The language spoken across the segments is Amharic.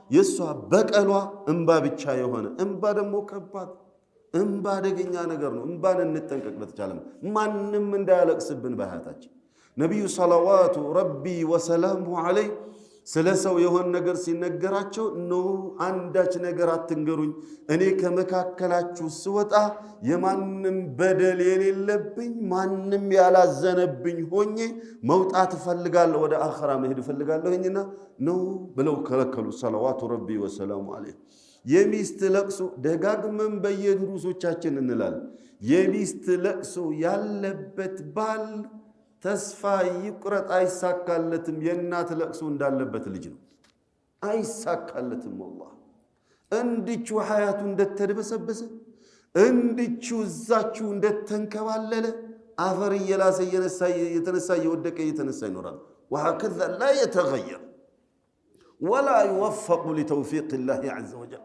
የሷ በቀሏ እንባ ብቻ የሆነ እንባ ደግሞ ከባድ እንባ አደገኛ ነገር ነው። እንባን እንጠንቀቅ በተቻለም ማንንም እንዳያለቅስብን በሐያታችን። ነብዩ ሰለዋቱ ረቢ ወሰላሙ ዐለይሂ ስለ ሰው የሆነ ነገር ሲነገራቸው ነው አንዳች ነገር አትንገሩኝ፣ እኔ ከመካከላችሁ ስወጣ የማንም በደል የሌለብኝ ማንም ያላዘነብኝ ሆኜ መውጣት ፈልጋለሁ፣ ወደ አኺራ መሄድ ፈልጋለሁኝና ነው ብለው ከለከሉ ሰለዋቱ ረቢ ወሰላሙ ዐለይሂ። የሚስት ለቅሶ ደጋግመን በየድሩሶቻችን እንላለን። የሚስት ለቅሶ ያለበት ባል ተስፋ ይቁረጥ አይሳካለትም። የእናት ለቅሶ እንዳለበት ልጅ ነው፣ አይሳካለትም። ወላሂ እንድቹ ሐያቱ እንደተደበሰበሰ እንድቹ እዛችሁ እንደተንከባለለ አፈር እየላሰ የተነሳ እየወደቀ እየተነሳ ይኖራል። وهكذا لا يتغير ولا يوفق لتوفيق الله عز وجل።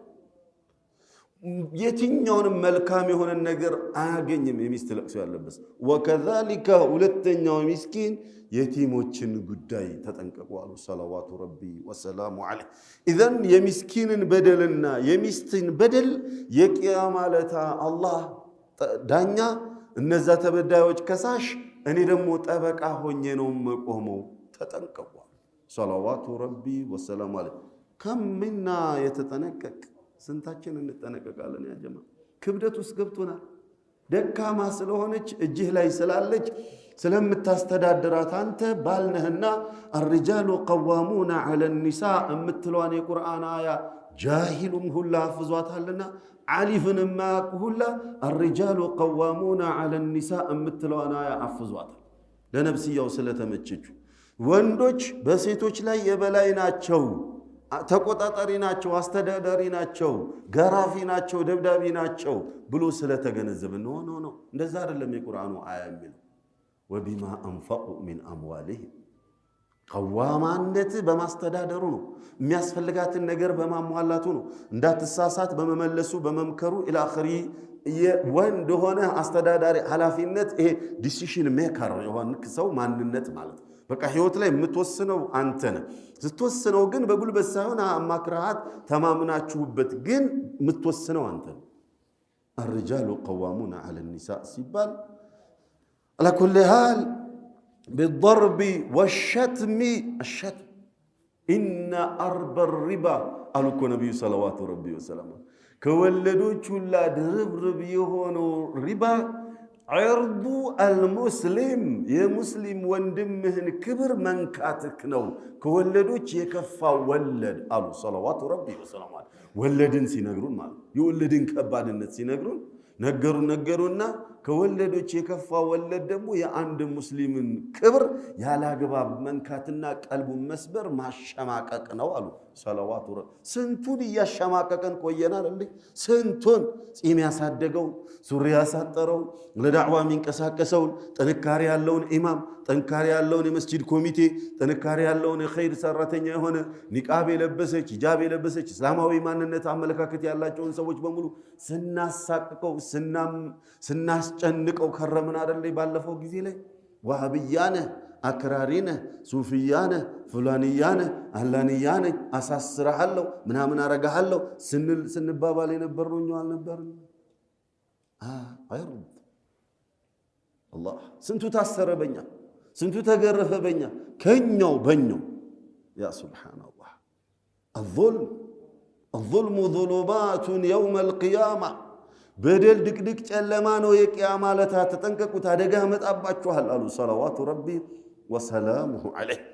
የትኛውንም መልካም የሆነ ነገር አያገኝም የሚስት ለቅሶ ያለበት። ወከዛሊከ ሁለተኛው ምስኪን የቲሞችን ጉዳይ ተጠንቀቁ አሉ ሰለዋቱ ረቢ ወሰላሙ ዐለይሂ። ኢዘን የምስኪንን በደልና የሚስትን በደል የቂያማ ዕለት አላህ ዳኛ፣ እነዛ ተበዳዮች ከሳሽ፣ እኔ ደግሞ ጠበቃ ሆኜ ነው መቆመው። ተጠንቀቁ ሰለዋቱ ረቢ ወሰላሙ ዐለይሂ። ከምና የተጠነቀቅ ስንታችን እንጠነቀቃለን? ያ ጀማ ክብደት ውስጥ ገብቶናል። ደካማ ስለሆነች እጅህ ላይ ስላለች ስለምታስተዳድራት አንተ ባልነህና الرجال قوامون على النساء እምትለዋን የቁርአን አያ ጃሂሉም ሁላ አፍዟታልና ዓሊፍንም ማያውቁ ሁላ الرجال قوامون على النساء እምትለዋን አያ አፍዟታል። ለነብስያው ስለተመቸቹ ወንዶች በሴቶች ላይ የበላይ ናቸው፣ ተቆጣጣሪ ናቸው፣ አስተዳዳሪ ናቸው፣ ገራፊ ናቸው፣ ደብዳቢ ናቸው ብሎ ስለተገነዘበ ነው። እንደዛ አይደለም የቁርአኑ አያ የሚለው። ወቢማ አንፈቁ ሚን አምዋሊሂም ቀዋማነት በማስተዳደሩ ነው። የሚያስፈልጋትን ነገር በማሟላቱ ነው። እንዳትሳሳት በመመለሱ በመምከሩ ኢላኺሪ ወንድ ሆነ አስተዳዳሪ ኃላፊነት ይሄ ዲሲሽን ሜከር የሆነ ሰው ማንነት ማለት ነው። በቃ ህይወት ላይ የምትወስነው አንተ ነህ። ስትወስነው ግን በጉልበት ሳይሆን አማክራሃት ተማምናችሁበት ግን የምትወስነው አንተ ነህ። الرجال قوامون على النساء ሲባል على كل حال بالضرب والشتم الشتم إن أرب الربا قالوا النبي صلوات ربي وسلامه ከወለዶች ሁላ ድርብርብ የሆነው ሪባ عرض المسلم የሙስሊም ወንድምህን ክብር መንካትክ ነው። ከወለዶች የከፋ ወለድ አሉ ሰለዋቱ ረቢ ወሰላሙ ዐለይሂ። ወለድን ሲነግሩን ማለት የወለድን ከባድነት ሲነግሩን ነገሩና ከወለዶች የከፋ ወለድ ደግሞ የአንድ ሙስሊምን ክብር ያላግባብ መንካትና ቀልቡን መስበር ማሸማቀቅ ነው አሉ ሰለዋቱ ረቢ። ስንቱን እያሸማቀቀን ቆየናል እንዴ! ስንቱን ጺም ያሳደገው ሱሪ ያሳጠረው ለዳዕዋ የሚንቀሳቀሰው ጥንካሬ ያለውን ኢማም፣ ጥንካሬ ያለውን የመስጂድ ኮሚቴ፣ ጥንካሬ ያለውን የኸይር ሰራተኛ የሆነ ኒቃብ የለበሰች ሂጃብ የለበሰች እስላማዊ ማንነት አመለካከት ያላቸውን ሰዎች በሙሉ ስናሳቅቀው ስናስጨንቀው ከረምን አይደል? ባለፈው ጊዜ ላይ ዋሃብያነ አክራሪነ ሱፊያነ ፍላንያነ አላንያነ አሳስራለሁ ምናምን አረጋለሁ ስንባባል የነበርነው እኛው አልነበርን? አይሩድ አላህ ስንቱ ታሰረበኛ፣ ስንቱ ተገረፈበኛ ከኛው በኛው። ያ ሱብሃንአላህ الظلم ظلمات يوم القيامة በደል ድቅድቅ ጨለማ ነው የቂያማ ዕለት። ተጠንቀቁት፣ አደጋ መጣባችኋል አሉ ሰለዋቱ ረቢ ወሰላሙሁ ዐለይሂ።